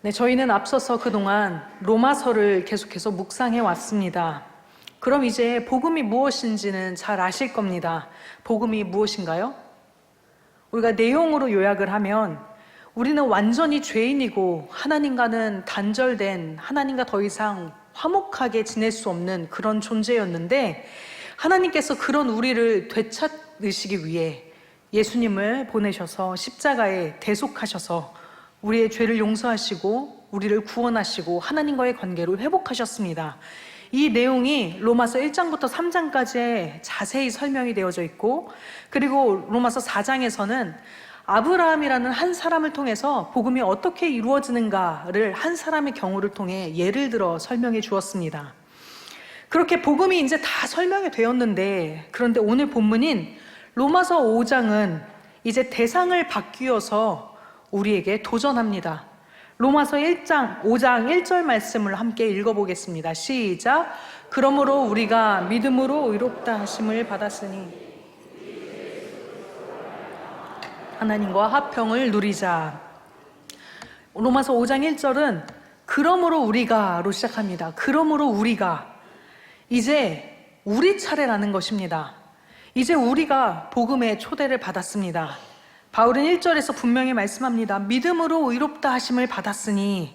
네, 저희는 앞서서 그동안 로마서를 계속해서 묵상해 왔습니다. 그럼 이제 복음이 무엇인지는 잘 아실 겁니다. 복음이 무엇인가요? 우리가 내용으로 요약을 하면 우리는 완전히 죄인이고 하나님과는 단절된, 하나님과 더 이상 화목하게 지낼 수 없는 그런 존재였는데, 하나님께서 그런 우리를 되찾으시기 위해 예수님을 보내셔서 십자가에 대속하셔서 우리의 죄를 용서하시고 우리를 구원하시고 하나님과의 관계를 회복하셨습니다. 이 내용이 로마서 1장부터 3장까지 자세히 설명이 되어져 있고, 그리고 로마서 4장에서는 아브라함이라는 한 사람을 통해서 복음이 어떻게 이루어지는가를 한 사람의 경우를 통해 예를 들어 설명해 주었습니다. 그렇게 복음이 이제 다 설명이 되었는데, 그런데 오늘 본문인 로마서 5장은 이제 대상을 바뀌어서 우리에게 도전합니다. 로마서 5장 1절 말씀을 함께 읽어보겠습니다. 시작. 그러므로 우리가 믿음으로 의롭다 하심을 받았으니 하나님과 화평을 누리자. 로마서 5장 1절은 그러므로 우리가로 시작합니다. 그러므로 우리가, 이제 우리 차례라는 것입니다. 이제 우리가 복음의 초대를 받았습니다. 바울은 1절에서 분명히 말씀합니다. 믿음으로 의롭다 하심을 받았으니,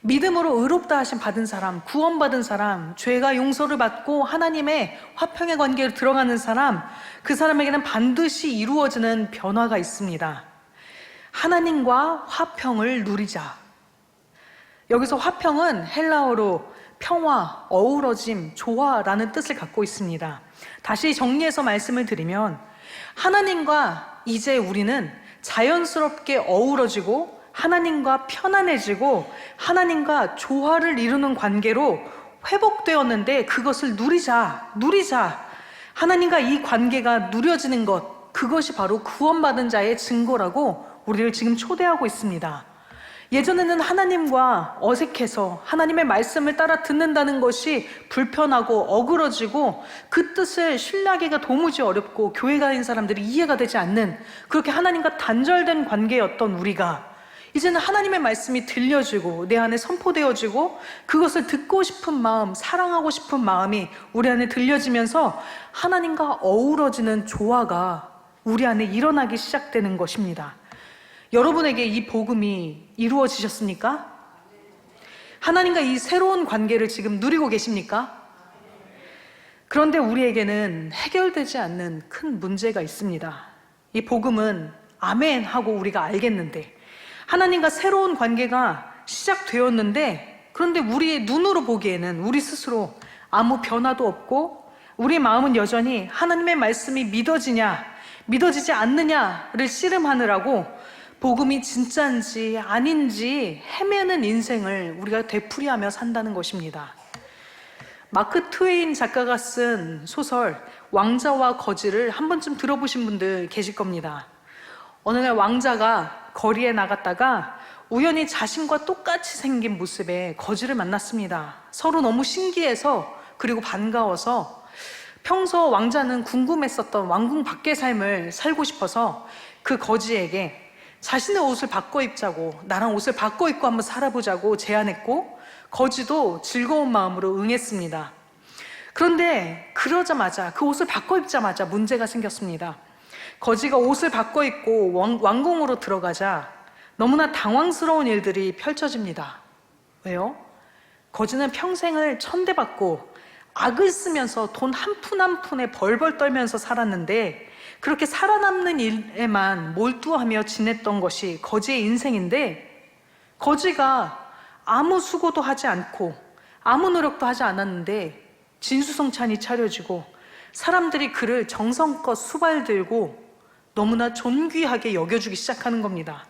믿음으로 의롭다 하심 받은 사람, 구원받은 사람, 죄가 용서를 받고 하나님의 화평의 관계로 들어가는 사람, 그 사람에게는 반드시 이루어지는 변화가 있습니다. 하나님과 화평을 누리자. 여기서 화평은 헬라어로 평화, 어우러짐, 조화라는 뜻을 갖고 있습니다. 다시 정리해서 말씀을 드리면, 하나님과 이제 우리는 자연스럽게 어우러지고 하나님과 편안해지고 하나님과 조화를 이루는 관계로 회복되었는데, 그것을 누리자. 하나님과 이 관계가 누려지는 것, 그것이 바로 구원받은 자의 증거라고 우리를 지금 초대하고 있습니다. 예전에는 하나님과 어색해서 하나님의 말씀을 따라 듣는다는 것이 불편하고 어그러지고 그 뜻을 신뢰하기가 도무지 어렵고 교회 다니는 사람들이 이해가 되지 않는, 그렇게 하나님과 단절된 관계였던 우리가 이제는 하나님의 말씀이 들려지고 내 안에 선포되어지고 그것을 듣고 싶은 마음, 사랑하고 싶은 마음이 우리 안에 들려지면서 하나님과 어우러지는 조화가 우리 안에 일어나기 시작되는 것입니다. 여러분에게 이 복음이 이루어지셨습니까? 하나님과 이 새로운 관계를 지금 누리고 계십니까? 그런데 우리에게는 해결되지 않는 큰 문제가 있습니다. 이 복음은 아멘 하고 우리가 알겠는데, 하나님과 새로운 관계가 시작되었는데, 그런데 우리의 눈으로 보기에는 우리 스스로 아무 변화도 없고, 우리 마음은 여전히 하나님의 말씀이 믿어지냐 믿어지지 않느냐를 씨름하느라고 복음이 진짜인지 아닌지 헤매는 인생을 우리가 되풀이하며 산다는 것입니다. 마크 트웨인 작가가 쓴 소설 왕자와 거지를 한 번쯤 들어보신 분들 계실 겁니다. 어느 날 왕자가 거리에 나갔다가 우연히 자신과 똑같이 생긴 모습의 거지를 만났습니다. 서로 너무 신기해서, 그리고 반가워서, 평소 왕자는 궁금했었던 왕궁 밖의 삶을 살고 싶어서 그 거지에게 자신의 옷을 바꿔 입자고, 나랑 옷을 바꿔 입고 한번 살아보자고 제안했고, 거지도 즐거운 마음으로 응했습니다. 그런데 그러자마자, 그 옷을 바꿔 입자마자 문제가 생겼습니다. 거지가 옷을 바꿔 입고 왕궁으로 들어가자 너무나 당황스러운 일들이 펼쳐집니다. 왜요? 거지는 평생을 천대받고 악을 쓰면서 돈 한 푼 한 푼에 벌벌 떨면서 살았는데, 그렇게 살아남는 일에만 몰두하며 지냈던 것이 거지의 인생인데, 거지가 아무 수고도 하지 않고 아무 노력도 하지 않았는데 진수성찬이 차려지고 사람들이 그를 정성껏 수발들고 너무나 존귀하게 여겨주기 시작하는 겁니다.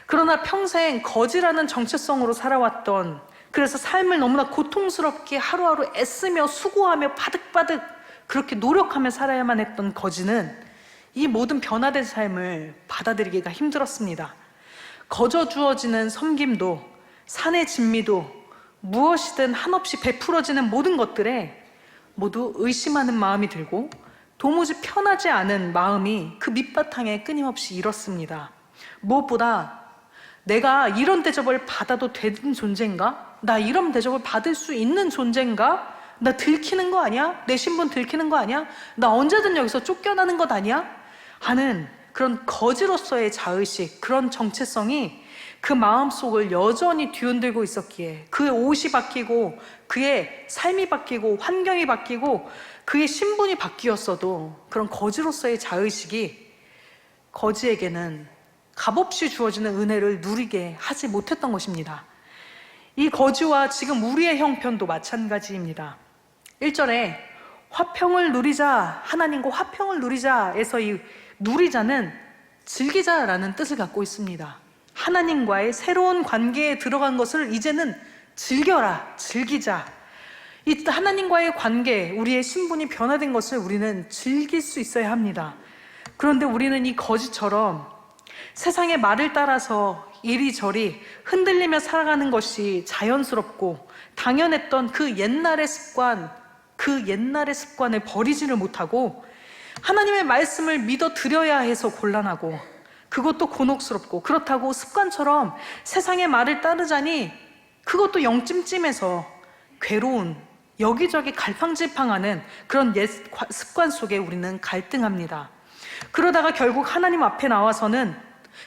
그러나 평생 거지라는 정체성으로 살아왔던, 그래서 삶을 너무나 고통스럽게 하루하루 애쓰며 수고하며 바득바득 그렇게 노력하며 살아야만 했던 거지는 이 모든 변화된 삶을 받아들이기가 힘들었습니다. 거저 주어지는 섬김도, 산의 진미도, 무엇이든 한없이 베풀어지는 모든 것들에 모두 의심하는 마음이 들고 도무지 편하지 않은 마음이 그 밑바탕에 끊임없이 일었습니다. 무엇보다 내가 이런 대접을 받아도 되는 존재인가? 나 이런 대접을 받을 수 있는 존재인가? 나 들키는 거 아니야? 내 신분 들키는 거 아니야? 나 언제든 여기서 쫓겨나는 것 아니야? 하는 그런 거지로서의 자의식, 그런 정체성이 그 마음속을 여전히 뒤흔들고 있었기에 그의 옷이 바뀌고 그의 삶이 바뀌고 환경이 바뀌고 그의 신분이 바뀌었어도 그런 거지로서의 자의식이 거지에게는 값없이 주어지는 은혜를 누리게 하지 못했던 것입니다. 이 거지와 지금 우리의 형편도 마찬가지입니다. 1절에 화평을 누리자, 하나님과 화평을 누리자에서 이 누리자는 즐기자라는 뜻을 갖고 있습니다. 하나님과의 새로운 관계에 들어간 것을 이제는 즐겨라, 즐기자. 이 하나님과의 관계, 우리의 신분이 변화된 것을 우리는 즐길 수 있어야 합니다. 그런데 우리는 이 거지처럼 세상의 말을 따라서 이리저리 흔들리며 살아가는 것이 자연스럽고 당연했던 그 옛날의 습관을 버리지를 못하고 하나님의 말씀을 믿어 드려야 해서 곤란하고 그것도 곤혹스럽고 그렇다고 습관처럼 세상의 말을 따르자니 그것도 영찜찜해서 괴로운 여기저기 갈팡질팡하는 그런 옛 습관 속에 우리는 갈등합니다. 그러다가 결국 하나님 앞에 나와서는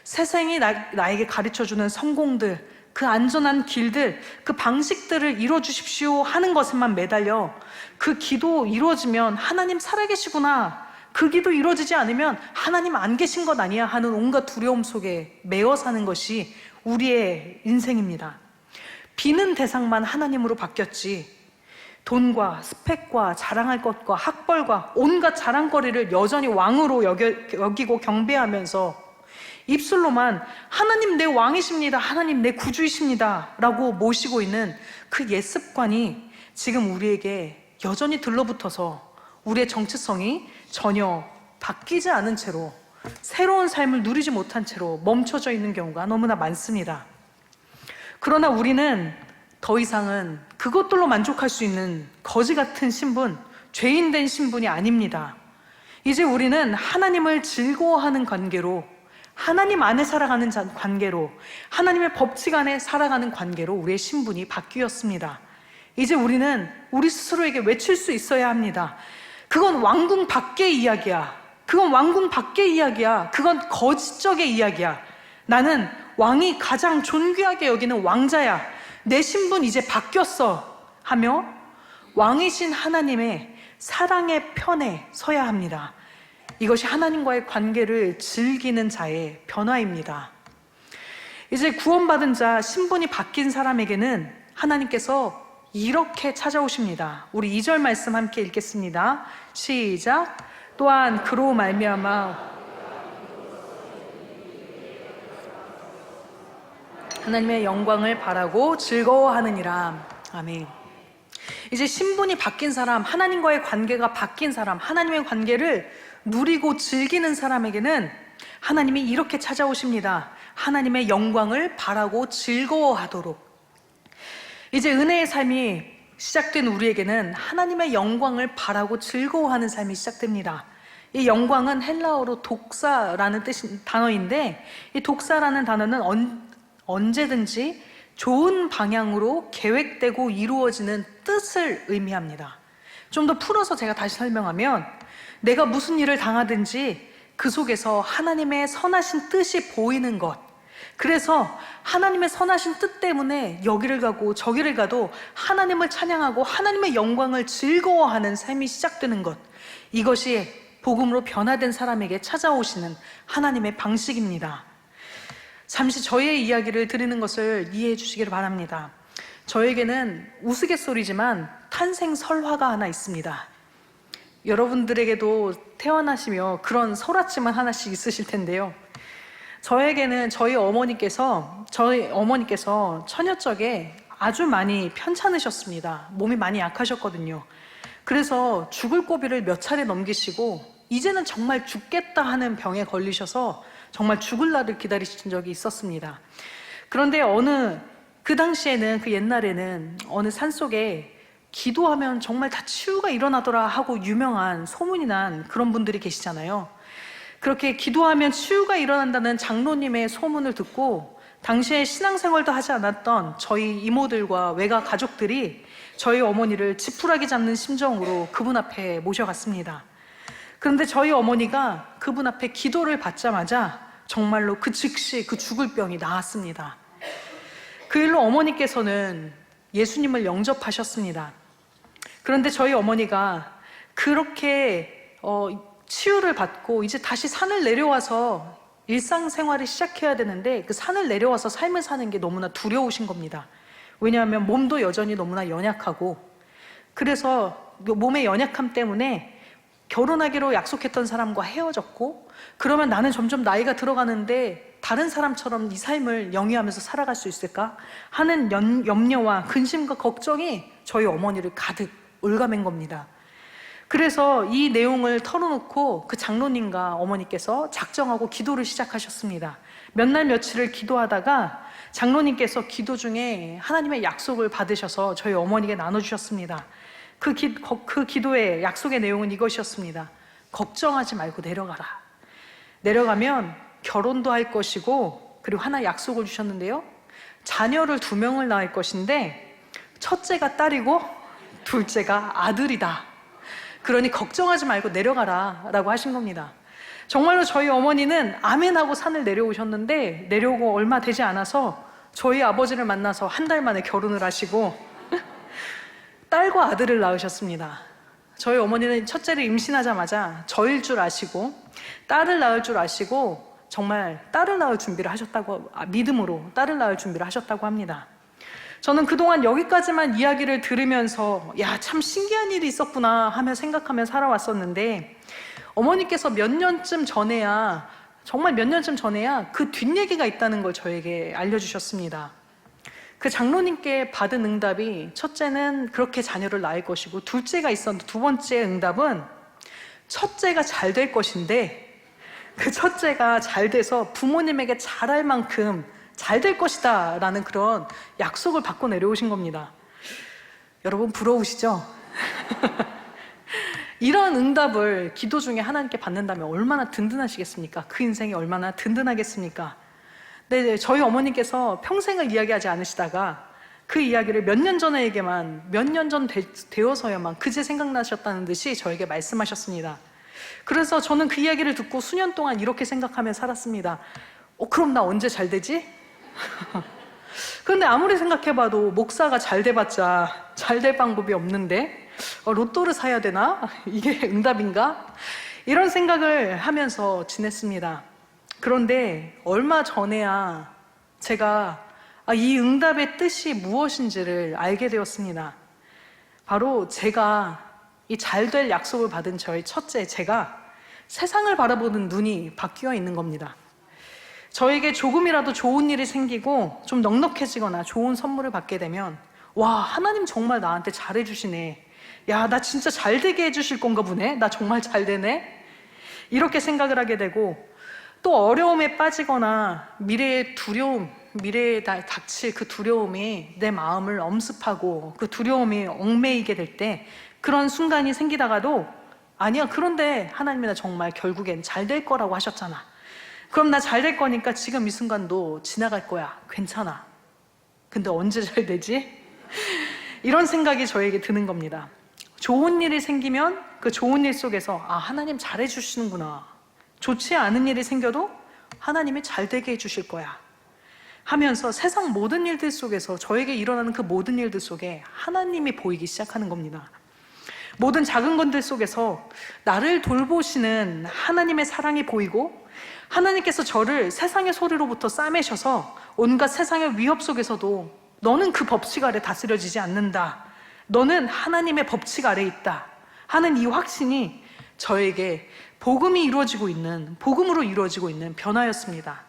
세상이 나에게 가르쳐주는 성공들, 그 안전한 길들, 그 방식들을 이루어주십시오 하는 것에만 매달려 그 기도 이루어지면 하나님 살아계시구나, 그 기도 이루어지지 않으면 하나님 안 계신 것 아니야 하는 온갖 두려움 속에 매어 사는 것이 우리의 인생입니다. 비는 대상만 하나님으로 바뀌었지 돈과 스펙과 자랑할 것과 학벌과 온갖 자랑거리를 여전히 왕으로 여기고 경배하면서 입술로만 하나님 내 왕이십니다, 하나님 내 구주이십니다 라고 모시고 있는 그 옛 습관이 지금 우리에게 여전히 들러붙어서 우리의 정체성이 전혀 바뀌지 않은 채로 새로운 삶을 누리지 못한 채로 멈춰져 있는 경우가 너무나 많습니다. 그러나 우리는 더 이상은 그것들로 만족할 수 있는 거지 같은 신분, 죄인된 신분이 아닙니다. 이제 우리는 하나님을 즐거워하는 관계로, 하나님 안에 살아가는 관계로, 하나님의 법칙 안에 살아가는 관계로 우리의 신분이 바뀌었습니다. 이제 우리는 우리 스스로에게 외칠 수 있어야 합니다. 그건 왕궁 밖의 이야기야. 그건 왕궁 밖의 이야기야. 그건 거짓적의 이야기야. 나는 왕이 가장 존귀하게 여기는 왕자야. 내 신분 이제 바뀌었어 하며 왕이신 하나님의 사랑의 편에 서야 합니다. 이것이 하나님과의 관계를 즐기는 자의 변화입니다. 이제 구원받은 자, 신분이 바뀐 사람에게는 하나님께서 이렇게 찾아오십니다. 우리 2절 말씀 함께 읽겠습니다. 시작. 또한 그로 말미암아 하나님의 영광을 바라고 즐거워하느니라. 아멘. 이제 신분이 바뀐 사람, 하나님과의 관계가 바뀐 사람, 하나님의 관계를 누리고 즐기는 사람에게는 하나님이 이렇게 찾아오십니다. 하나님의 영광을 바라고 즐거워하도록. 이제 은혜의 삶이 시작된 우리에게는 하나님의 영광을 바라고 즐거워하는 삶이 시작됩니다. 이 영광은 헬라어로 독사라는 단어인데, 이 독사라는 단어는 언제든지 좋은 방향으로 계획되고 이루어지는 뜻을 의미합니다. 좀 더 풀어서 제가 다시 설명하면, 내가 무슨 일을 당하든지 그 속에서 하나님의 선하신 뜻이 보이는 것, 그래서 하나님의 선하신 뜻 때문에 여기를 가고 저기를 가도 하나님을 찬양하고 하나님의 영광을 즐거워하는 삶이 시작되는 것, 이것이 복음으로 변화된 사람에게 찾아오시는 하나님의 방식입니다. 잠시 저의 이야기를 드리는 것을 이해해 주시기를 바랍니다. 저에게는 우스갯소리지만 탄생 설화가 하나 있습니다. 여러분들에게도 태어나시며 그런 설화쯤은 하나씩 있으실 텐데요. 저에게는 저희 어머니께서 처녀적에 아주 많이 편찮으셨습니다. 몸이 많이 약하셨거든요. 그래서 죽을 고비를 몇 차례 넘기시고 이제는 정말 죽겠다 하는 병에 걸리셔서 정말 죽을 날을 기다리신 적이 있었습니다. 그런데 그 당시에는, 그 옛날에는 어느 산속에 기도하면 정말 다 치유가 일어나더라 하고 유명한 소문이 난 그런 분들이 계시잖아요. 그렇게 기도하면 치유가 일어난다는 장로님의 소문을 듣고 당시에 신앙생활도 하지 않았던 저희 이모들과 외가 가족들이 저희 어머니를 지푸라기 잡는 심정으로 그분 앞에 모셔갔습니다. 그런데 저희 어머니가 그분 앞에 기도를 받자마자 정말로 그 즉시 그 죽을 병이 나았습니다. 그 일로 어머니께서는 예수님을 영접하셨습니다. 그런데 저희 어머니가 그렇게 치유를 받고 이제 다시 산을 내려와서 일상생활을 시작해야 되는데 그 산을 내려와서 삶을 사는 게 너무나 두려우신 겁니다. 왜냐하면 몸도 여전히 너무나 연약하고, 그래서 몸의 연약함 때문에 결혼하기로 약속했던 사람과 헤어졌고, 그러면 나는 점점 나이가 들어가는데 다른 사람처럼 이 삶을 영위하면서 살아갈 수 있을까 하는 염려와 근심과 걱정이 저희 어머니를 가득 올가맨 겁니다. 그래서 이 내용을 털어놓고 그 장로님과 어머니께서 작정하고 기도를 시작하셨습니다. 몇 날 며칠을 기도하다가 장로님께서 기도 중에 하나님의 약속을 받으셔서 저희 어머니에게 나눠주셨습니다. 그 기도의 약속의 내용은 이것이었습니다. 걱정하지 말고 내려가라. 내려가면 결혼도 할 것이고, 그리고 하나 약속을 주셨는데요, 자녀를 2명을 낳을 것인데 첫째가 딸이고 둘째가 아들이다. 그러니 걱정하지 말고 내려가라 라고 하신 겁니다. 정말로 저희 어머니는 아멘하고 산을 내려오셨는데, 내려오고 얼마 되지 않아서 저희 아버지를 만나서 한 달 만에 결혼을 하시고 딸과 아들을 낳으셨습니다. 저희 어머니는 첫째를 임신하자마자 저일 줄 아시고 딸을 낳을 줄 아시고 정말 딸을 낳을 준비를 하셨다고, 믿음으로 딸을 낳을 준비를 하셨다고 합니다. 저는 그동안 여기까지만 이야기를 들으면서 야, 참 신기한 일이 있었구나 하며 생각하며 살아왔었는데, 어머니께서 정말 몇 년쯤 전에야 그 뒷얘기가 있다는 걸 저에게 알려주셨습니다. 그 장로님께 받은 응답이, 첫째는 그렇게 자녀를 낳을 것이고, 둘째가 있었는데 두 번째 응답은 첫째가 잘 될 것인데, 그 첫째가 잘 돼서 부모님에게 잘할 만큼 잘 될 것이다 라는 그런 약속을 받고 내려오신 겁니다. 여러분 부러우시죠? 이런 응답을 기도 중에 하나님께 받는다면 얼마나 든든하시겠습니까? 그 인생이 얼마나 든든하겠습니까? 네, 저희 어머니께서 평생을 이야기하지 않으시다가 그 이야기를 몇 년 전 되어서야만 그제 생각나셨다는 듯이 저에게 말씀하셨습니다. 그래서 저는 그 이야기를 듣고 수년 동안 이렇게 생각하며 살았습니다. 그럼 나 언제 잘 되지? 그런데 아무리 생각해봐도 목사가 잘 돼봤자 잘 될 방법이 없는데 로또를 사야 되나? 이게 응답인가? 이런 생각을 하면서 지냈습니다. 그런데 얼마 전에야 제가 이 응답의 뜻이 무엇인지를 알게 되었습니다. 바로 제가 이 잘 될 약속을 받은 저희 첫째, 제가 세상을 바라보는 눈이 바뀌어 있는 겁니다. 저에게 조금이라도 좋은 일이 생기고 좀 넉넉해지거나 좋은 선물을 받게 되면, 와, 하나님 정말 나한테 잘해주시네. 야, 나 진짜 잘 되게 해주실 건가 보네. 나 정말 잘 되네. 이렇게 생각을 하게 되고, 또 어려움에 빠지거나 미래에 닥칠 그 두려움이 내 마음을 엄습하고 그 두려움이 얽매이게 될 때, 그런 순간이 생기다가도 아니야, 그런데 하나님이 나 정말 결국엔 잘 될 거라고 하셨잖아. 그럼 나 잘 될 거니까 지금 이 순간도 지나갈 거야. 괜찮아. 근데 언제 잘 되지? 이런 생각이 저에게 드는 겁니다. 좋은 일이 생기면 그 좋은 일 속에서 하나님 잘해주시는구나. 좋지 않은 일이 생겨도 하나님이 잘 되게 해주실 거야 하면서 세상 모든 일들 속에서, 저에게 일어나는 그 모든 일들 속에 하나님이 보이기 시작하는 겁니다. 모든 작은 것들 속에서 나를 돌보시는 하나님의 사랑이 보이고, 하나님께서 저를 세상의 소리로부터 싸매셔서 온갖 세상의 위협 속에서도 너는 그 법칙 아래 다스려지지 않는다, 너는 하나님의 법칙 아래 있다 하는 이 확신이 저에게 복음으로 이루어지고 있는 변화였습니다.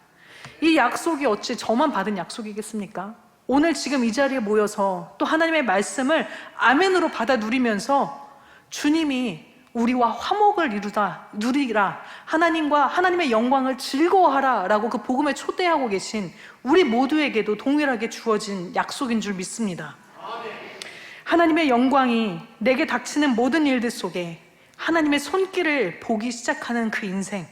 이 약속이 어찌 저만 받은 약속이겠습니까? 오늘 지금 이 자리에 모여서 또 하나님의 말씀을 아멘으로 받아 누리면서 주님이 우리와 화목을 누리라, 하나님과 하나님의 영광을 즐거워하라 라고 그 복음에 초대하고 계신 우리 모두에게도 동일하게 주어진 약속인 줄 믿습니다. 하나님의 영광이 내게 닥치는 모든 일들 속에 하나님의 손길을 보기 시작하는 그 인생,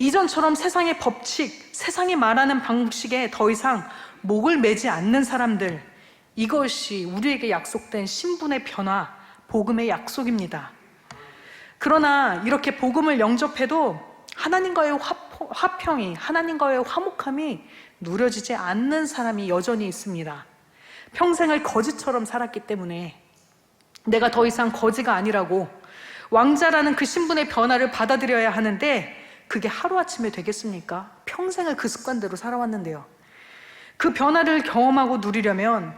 이전처럼 세상의 법칙, 세상이 말하는 방식에 더 이상 목을 매지 않는 사람들, 이것이 우리에게 약속된 신분의 변화, 복음의 약속입니다. 그러나 이렇게 복음을 영접해도 하나님과의 화평이, 하나님과의 화목함이 누려지지 않는 사람이 여전히 있습니다. 평생을 거지처럼 살았기 때문에 내가 더 이상 거지가 아니라고 왕자라는 그 신분의 변화를 받아들여야 하는데, 그게 하루아침에 되겠습니까? 평생을 그 습관대로 살아왔는데요. 그 변화를 경험하고 누리려면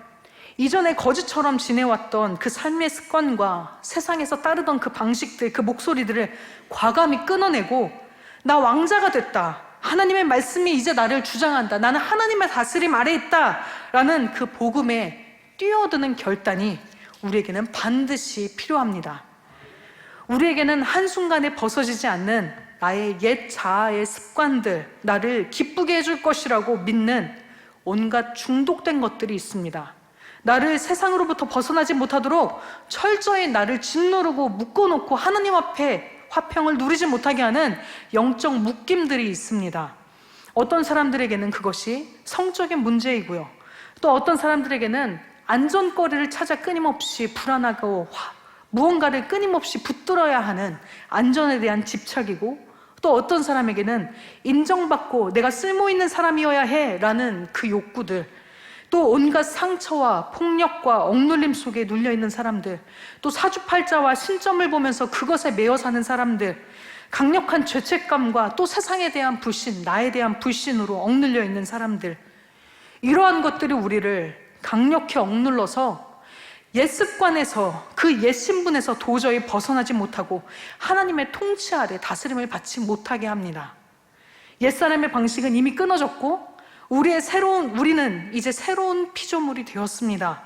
이전에 거지처럼 지내왔던 그 삶의 습관과 세상에서 따르던 그 방식들, 그 목소리들을 과감히 끊어내고 나 왕자가 됐다, 하나님의 말씀이 이제 나를 주장한다, 나는 하나님의 다스림 아래에 있다 라는 그 복음에 뛰어드는 결단이 우리에게는 반드시 필요합니다. 우리에게는 한순간에 벗어지지 않는 나의 옛 자아의 습관들, 나를 기쁘게 해줄 것이라고 믿는 온갖 중독된 것들이 있습니다. 나를 세상으로부터 벗어나지 못하도록 철저히 나를 짓누르고 묶어놓고 하나님 앞에 화평을 누리지 못하게 하는 영적 묶임들이 있습니다. 어떤 사람들에게는 그것이 성적인 문제이고요, 또 어떤 사람들에게는 안전거리를 찾아 끊임없이 불안하고 무언가를 끊임없이 붙들어야 하는 안전에 대한 집착이고, 또 어떤 사람에게는 인정받고 내가 쓸모있는 사람이어야 해라는 그 욕구들, 또 온갖 상처와 폭력과 억눌림 속에 눌려있는 사람들, 또 사주팔자와 신점을 보면서 그것에 매여 사는 사람들, 강력한 죄책감과 또 세상에 대한 불신, 나에 대한 불신으로 억눌려 있는 사람들, 이러한 것들이 우리를 강력히 억눌러서 옛 습관에서, 그 옛 신분에서 도저히 벗어나지 못하고 하나님의 통치 아래 다스림을 받지 못하게 합니다. 옛사람의 방식은 이미 끊어졌고 우리는 이제 새로운 피조물이 되었습니다.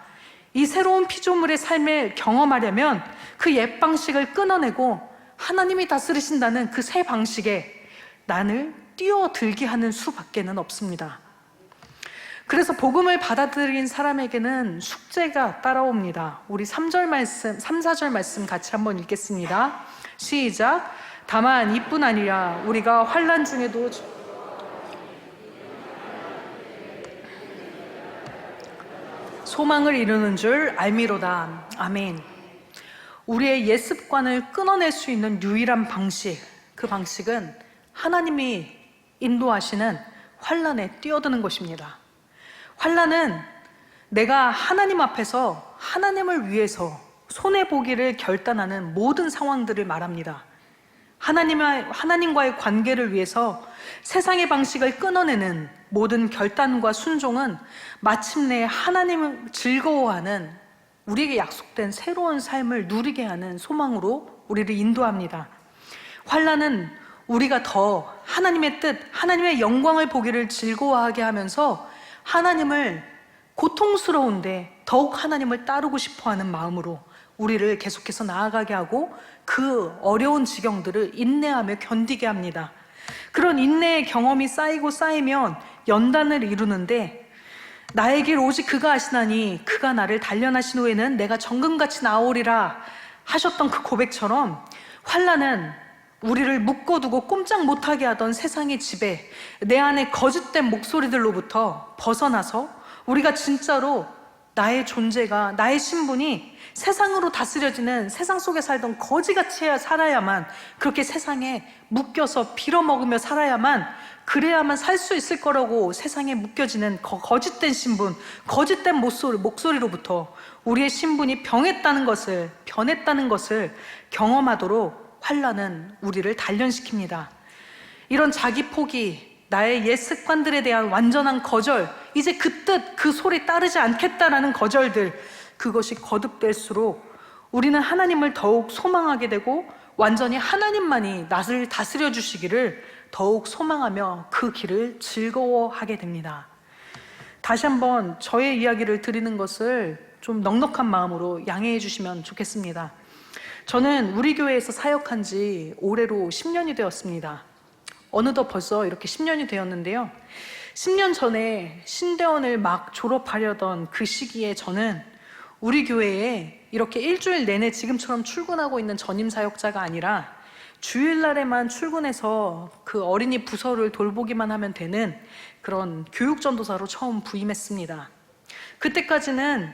이 새로운 피조물의 삶을 경험하려면 그 옛 방식을 끊어내고 하나님이 다스리신다는 그 새 방식에 나를 뛰어들게 하는 수밖에는 없습니다. 그래서 복음을 받아들인 사람에게는 숙제가 따라옵니다. 우리 3절 말씀, 3, 4절 말씀 같이 한번 읽겠습니다. 시작. 다만 이뿐 아니라 우리가 환난 중에도 소망을 이루는 줄 알미로다. 아멘. 우리의 옛 습관을 끊어낼 수 있는 유일한 방식, 그 방식은 하나님이 인도하시는 환난에 뛰어드는 것입니다. 환난은 내가 하나님 앞에서 하나님을 위해서 손해보기를 결단하는 모든 상황들을 말합니다. 하나님과의 관계를 위해서 세상의 방식을 끊어내는 모든 결단과 순종은 마침내 하나님을 즐거워하는, 우리에게 약속된 새로운 삶을 누리게 하는 소망으로 우리를 인도합니다. 환난은 우리가 더 하나님의 뜻, 하나님의 영광을 보기를 즐거워하게 하면서 하나님을 고통스러운데 더욱 하나님을 따르고 싶어하는 마음으로 우리를 계속해서 나아가게 하고 그 어려운 지경들을 인내하며 견디게 합니다. 그런 인내의 경험이 쌓이고 쌓이면 연단을 이루는데, 나의 길 오직 그가 아시나니 그가 나를 단련하신 후에는 내가 정금같이 나오리라 하셨던 그 고백처럼, 환난은 우리를 묶어두고 꼼짝 못하게 하던 세상의 지배, 내 안에 거짓된 목소리들로부터 벗어나서 우리가 진짜로 나의 존재가, 나의 신분이 세상으로 다스려지는, 세상 속에 살던 거지같이 살아야만, 그렇게 세상에 묶여서 빌어먹으며 살아야만, 그래야만 살 수 있을 거라고 세상에 묶여지는 거짓된 신분, 거짓된 목소리로부터 우리의 신분이 변했다는 것을 경험하도록 환난은 우리를 단련시킵니다. 이런 자기 포기, 나의 옛 습관들에 대한 완전한 거절, 이제 그 뜻, 그 소리 따르지 않겠다라는 거절들, 그것이 거듭될수록 우리는 하나님을 더욱 소망하게 되고 완전히 하나님만이 나를 다스려 주시기를 더욱 소망하며 그 길을 즐거워하게 됩니다. 다시 한번 저의 이야기를 드리는 것을 좀 넉넉한 마음으로 양해해 주시면 좋겠습니다. 저는 우리 교회에서 사역한 지 올해로 10년이 되었습니다. 어느덧 벌써 이렇게 10년이 되었는데요. 10년 전에 신대원을 막 졸업하려던 그 시기에 저는 우리 교회에 이렇게 일주일 내내 지금처럼 출근하고 있는 전임 사역자가 아니라 주일날에만 출근해서 그 어린이 부서를 돌보기만 하면 되는 그런 교육전도사로 처음 부임했습니다. 그때까지는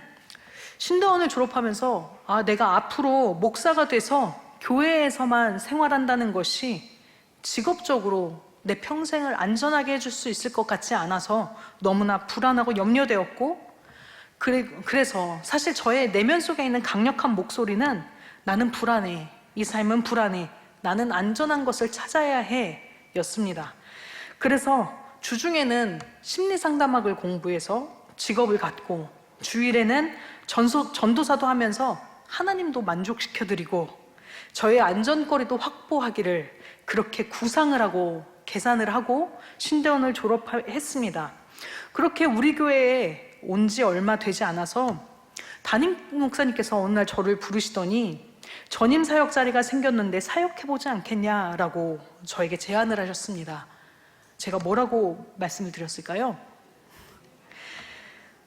신대원을 졸업하면서 내가 앞으로 목사가 돼서 교회에서만 생활한다는 것이 직업적으로 내 평생을 안전하게 해줄 수 있을 것 같지 않아서 너무나 불안하고 염려되었고, 그래서 사실 저의 내면 속에 있는 강력한 목소리는 나는 불안해, 이 삶은 불안해, 나는 안전한 것을 찾아야 해 였습니다. 그래서 주중에는 심리상담학을 공부해서 직업을 갖고, 주일에는 전도사도 하면서 하나님도 만족시켜드리고 저의 안전거리도 확보하기를 그렇게 구상을 하고 계산을 하고 신대원을 졸업했습니다. 그렇게 우리 교회에 온 지 얼마 되지 않아서 담임 목사님께서 어느 날 저를 부르시더니 전임 사역 자리가 생겼는데 사역해보지 않겠냐라고 저에게 제안을 하셨습니다. 제가 뭐라고 말씀을 드렸을까요?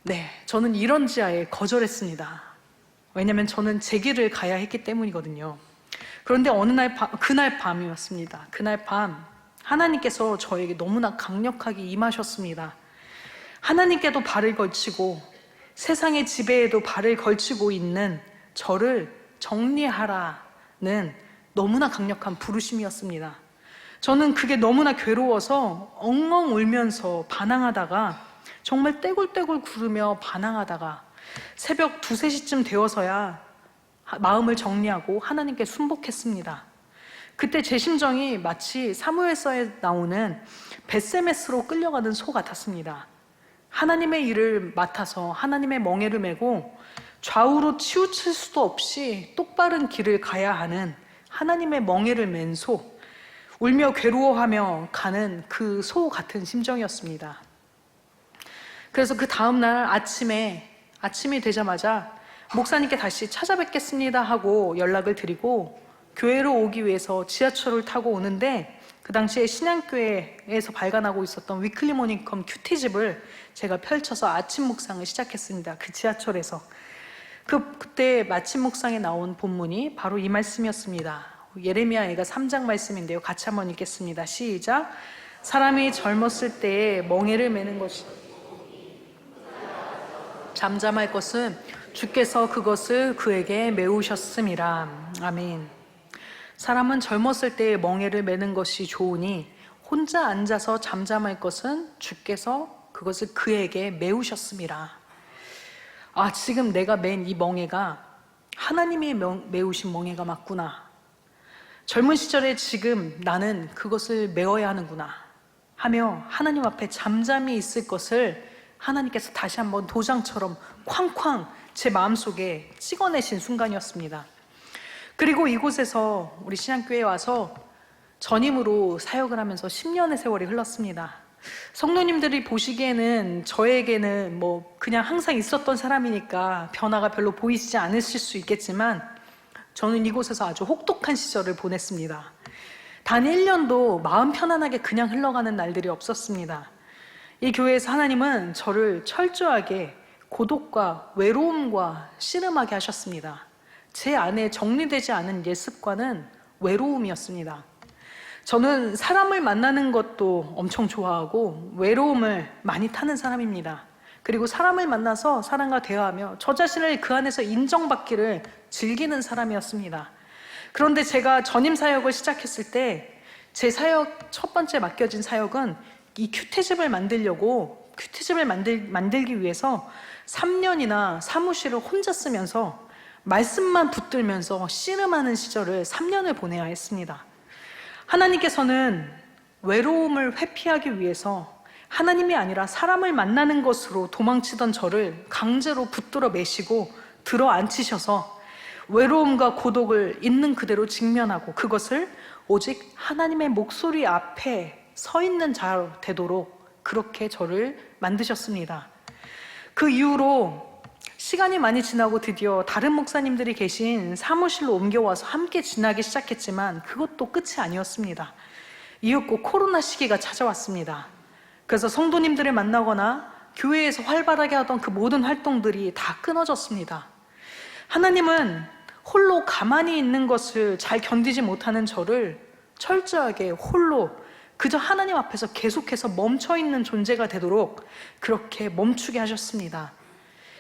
네, 저는 이런 지하에 거절했습니다. 왜냐면 저는 제 길을 가야 했기 때문이거든요. 그런데 어느 날 그날 밤이었습니다. 그날 밤 하나님께서 저에게 너무나 강력하게 임하셨습니다. 하나님께도 발을 걸치고 세상의 지배에도 발을 걸치고 있는 저를 정리하라는 너무나 강력한 부르심이었습니다. 저는 그게 너무나 괴로워서 엉엉 울면서 반항하다가, 정말 떼굴떼굴 구르며 반항하다가 새벽 2, 3시쯤 되어서야 마음을 정리하고 하나님께 순복했습니다. 그때 제 심정이 마치 사무엘서에 나오는 벳세메스로 끌려가는 소 같았습니다. 하나님의 일을 맡아서 하나님의 멍에를 메고 좌우로 치우칠 수도 없이 똑바른 길을 가야 하는 하나님의 멍에를 맨 소, 울며 괴로워하며 가는 그 소 같은 심정이었습니다. 그래서 그 다음날 아침이 되자마자 목사님께 다시 찾아뵙겠습니다 하고 연락을 드리고 교회로 오기 위해서 지하철을 타고 오는데, 그 당시에 신양교회에서 발간하고 있었던 위클리 모닝컴 큐티집을 제가 펼쳐서 아침 묵상을 시작했습니다. 그 지하철에서. 그때 아침 묵상에 나온 본문이 바로 이 말씀이었습니다. 예레미야가 3장 말씀인데요. 같이 한번 읽겠습니다. 시작. 사람이 젊었을 때에 멍에를 메는 것이 잠잠할 것은 주께서 그것을 그에게 메우셨음이라. 아멘. 사람은 젊었을 때에 멍에를 메는 것이 좋으니 혼자 앉아서 잠잠할 것은 주께서 그것을 그에게 메우셨음이라. 지금 내가 맨 이 멍에가 하나님이 메우신 멍에가 맞구나. 젊은 시절에 지금 나는 그것을 메워야 하는구나 하며 하나님 앞에 잠잠히 있을 것을 하나님께서 다시 한번 도장처럼 쾅쾅 제 마음속에 찍어내신 순간이었습니다. 그리고 이곳에서 우리 신양교회에 와서 전임으로 사역을 하면서 10년의 세월이 흘렀습니다. 성도님들이 보시기에는 저에게는 그냥 항상 있었던 사람이니까 변화가 별로 보이지 않으실 수 있겠지만, 저는 이곳에서 아주 혹독한 시절을 보냈습니다. 단 1년도 마음 편안하게 그냥 흘러가는 날들이 없었습니다. 이 교회에서 하나님은 저를 철저하게 고독과 외로움과 씨름하게 하셨습니다. 제 안에 정리되지 않은 옛 습관은 외로움이었습니다. 저는 사람을 만나는 것도 엄청 좋아하고 외로움을 많이 타는 사람입니다. 그리고 사람을 만나서 사람과 대화하며 저 자신을 그 안에서 인정받기를 즐기는 사람이었습니다. 그런데 제가 전임 사역을 시작했을 때 제 사역 첫 번째 맡겨진 사역은 이 큐티집을 만들기 위해서 3년이나 사무실을 혼자 쓰면서 말씀만 붙들면서 씨름하는 시절을 3년을 보내야 했습니다. 하나님께서는 외로움을 회피하기 위해서 하나님이 아니라 사람을 만나는 것으로 도망치던 저를 강제로 붙들어 매시고 들어 앉히셔서 외로움과 고독을 있는 그대로 직면하고 그것을 오직 하나님의 목소리 앞에 서 있는 자 되도록 그렇게 저를 만드셨습니다. 그 이후로 시간이 많이 지나고 드디어 다른 목사님들이 계신 사무실로 옮겨와서 함께 지나기 시작했지만 그것도 끝이 아니었습니다. 이윽고 코로나 시기가 찾아왔습니다. 그래서 성도님들을 만나거나 교회에서 활발하게 하던 그 모든 활동들이 다 끊어졌습니다. 하나님은 홀로 가만히 있는 것을 잘 견디지 못하는 저를 철저하게 홀로 그저 하나님 앞에서 계속해서 멈춰있는 존재가 되도록 그렇게 멈추게 하셨습니다.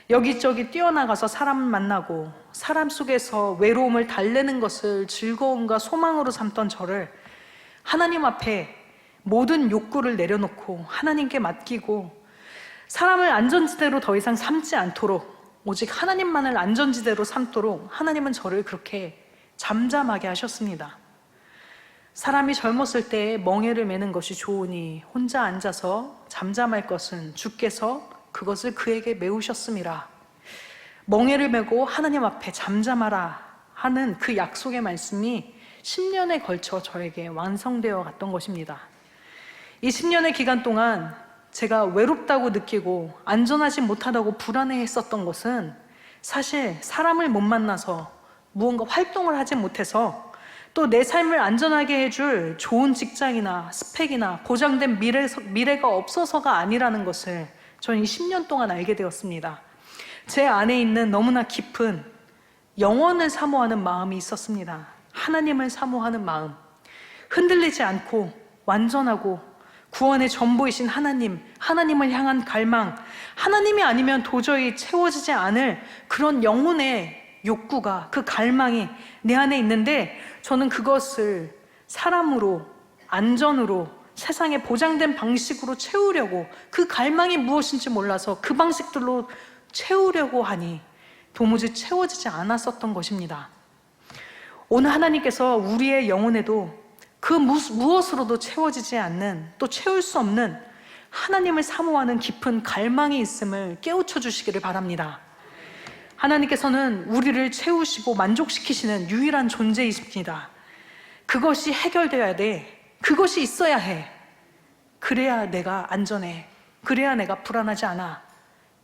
여기저기 뛰어나가서 사람을 만나고 사람 속에서 외로움을 달래는 것을 즐거움과 소망으로 삼던 저를 하나님 앞에 모든 욕구를 내려놓고 하나님께 맡기고 사람을 안전지대로 더 이상 삼지 않도록 오직 하나님만을 안전지대로 삼도록 하나님은 저를 그렇게 잠잠하게 하셨습니다. 사람이 젊었을 때 멍에를 매는 것이 좋으니 혼자 앉아서 잠잠할 것은 주께서 그것을 그에게 메우셨음이라. 멍에를 메고 하나님 앞에 잠잠하라 하는 그 약속의 말씀이 10년에 걸쳐 저에게 완성되어 갔던 것입니다. 이 10년의 기간 동안 제가 외롭다고 느끼고 안전하지 못하다고 불안해했었던 것은 사실 사람을 못 만나서 무언가 활동을 하지 못해서 또 내 삶을 안전하게 해줄 좋은 직장이나 스펙이나 보장된 미래가 없어서가 아니라는 것을 저는 이 10년 동안 알게 되었습니다. 제 안에 있는 너무나 깊은 영원을 사모하는 마음이 있었습니다. 하나님을 사모하는 마음, 흔들리지 않고 완전하고 구원의 전부이신 하나님을 향한 갈망, 하나님이 아니면 도저히 채워지지 않을 그런 영혼의 욕구가, 그 갈망이 내 안에 있는데 저는 그것을 사람으로, 안전으로, 세상에 보장된 방식으로 채우려고, 그 갈망이 무엇인지 몰라서 그 방식들로 채우려고 하니 도무지 채워지지 않았었던 것입니다. 오늘 하나님께서 우리의 영혼에도 그 무엇으로도 채워지지 않는, 또 채울 수 없는 하나님을 사모하는 깊은 갈망이 있음을 깨우쳐 주시기를 바랍니다. 하나님께서는 우리를 채우시고 만족시키시는 유일한 존재이십니다. 그것이 해결되어야 돼. 그것이 있어야 해. 그래야 내가 안전해. 그래야 내가 불안하지 않아.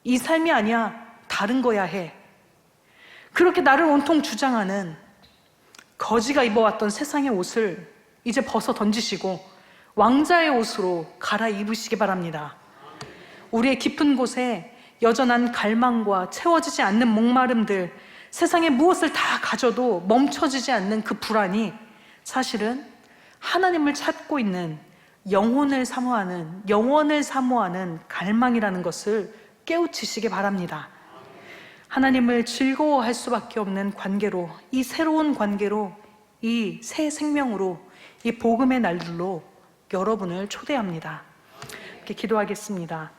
이 삶이 아니야. 다른 거야 해. 그렇게 나를 온통 주장하는 거지가 입어왔던 세상의 옷을 이제 벗어 던지시고 왕자의 옷으로 갈아입으시기 바랍니다. 우리의 깊은 곳에 여전한 갈망과 채워지지 않는 목마름들, 세상에 무엇을 다 가져도 멈춰지지 않는 그 불안이 사실은 하나님을 찾고 있는 영원을 사모하는 갈망이라는 것을 깨우치시기 바랍니다. 하나님을 즐거워할 수밖에 없는 관계로, 이 새로운 관계로, 이 새 생명으로, 이 복음의 날들로 여러분을 초대합니다. 이렇게 기도하겠습니다.